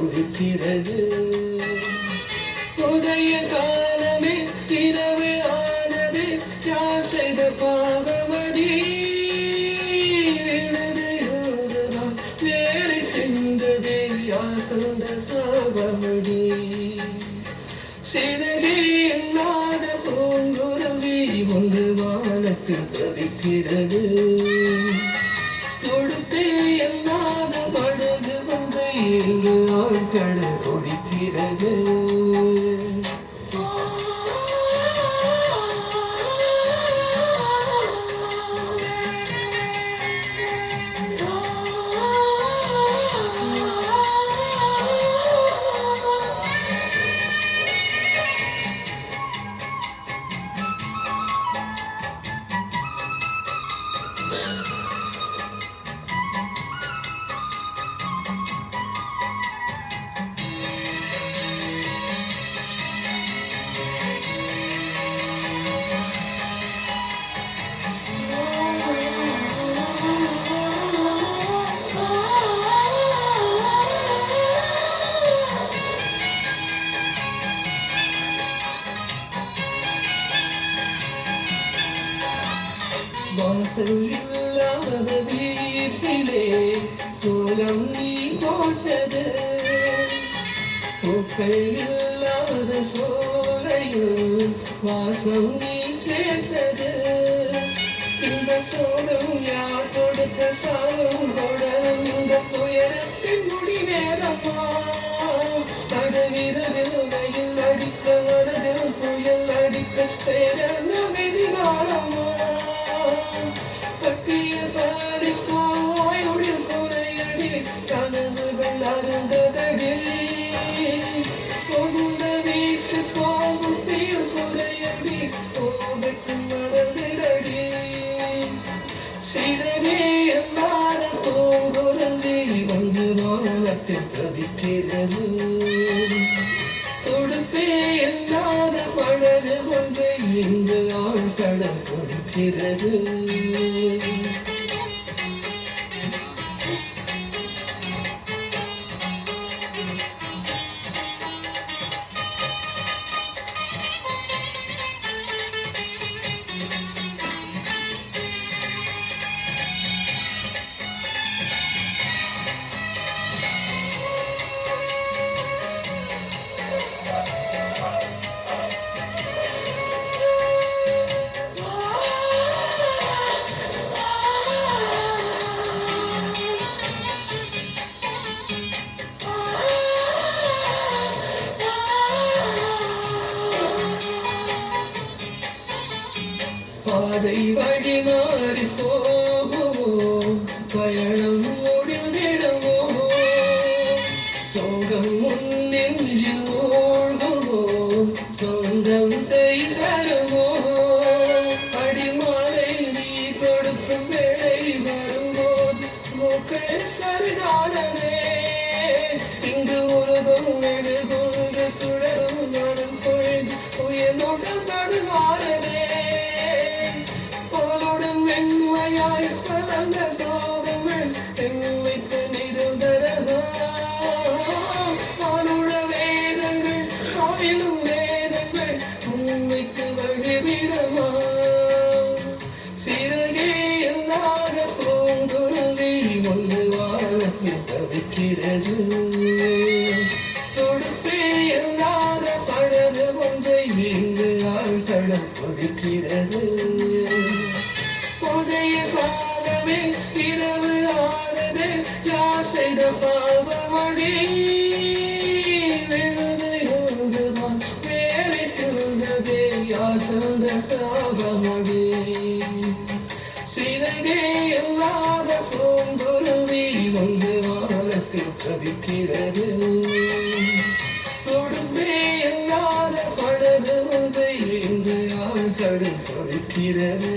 துடிக்கிறது. உதய காலமே இரவு ஆனது, யார் செய்த பாவமடி விழுதுதான் வேலை சென்றது, யார் தந்த சாபமடி. சிறகே இல்லாத பூங்குருவி ஒன்று வானத்தில் தவிக்கிறது. தொடுத்தே இல்லாத படகு வந்து இங்கு ஆட்கள் கொடிக்கிறது. வாசல் இல்லாத வீட்டிலே கோலம் நீ போட்டது, பூக்கள் இல்லாத சோலையில் வாசம் நீ கேட்டது. இந்த சோகம் யார் கொடுத்த சாகம் தொடரும், இந்த துயரத்தின் முடிவேறம்மா. நடுவிரவில் வெயில் அடிக்க மனதில் புயல் அடிக்க பேரல்ல விதிகாரம்மா. பற்றிய பாடிக்கோய் உயிர் குறையடி, கனவுகள் அருந்ததடி. பொதுந்த வீட்டு போகும் தீர் குறையடி, போகட்டும் மறந்திடடி. சிறகே இல்லாத பூங்குருவி ஒன்று வானத்தில் தவிக்கிறது. தொடுப்பே இல்லாத படகு ஒன்று இங்கு ஆழ்கடல் கொடுக்கிறது. பாதை வழி மாறி போகுமோ, பயணம் முடிந்திடுமோ, சோகம் முன்னெஞ்சில் ஓடுமோ, சொந்தம் தருமோ. அடிமாலை நீ கொடுக்கும் வேளை வரும்போது மூக்கள் சரிதானே. இங்கு உருகும் எடுகொன்று சுடரும் மனம் பொழுது உயர்நோட்டம் தடுமாறனே. வெண்மையாய் பலந்த சோகங்கள் எண்மைக்கு நிரந்தரமா. வானுட வேதங்கள் காவிலும் வேதங்கள் உண்மைக்கு வழிவிடமா. சிறகே இல்லாத பூங்குருவி ஒன்று வானத்தில் தவிக்கிறது. தொடுப்பே இல்லாத படகு ஒன்றை இங்கு ஆழ்கடல் கொடுக்கிறது. உதய காலமே இரவு ஆனது, யார் செய்த பாவமடி விழுதுதான் வேலை திருந்ததே, யார் தந்த சாபமடி. சிறகே இல்லாத பூங்குருவி ஒன்று வானத்தில் தவிக்கிறது. தொடுப்பே இல்லாத படகு ஒன்றை இன்று ஆழ்கடல் கொடுக்கிறது.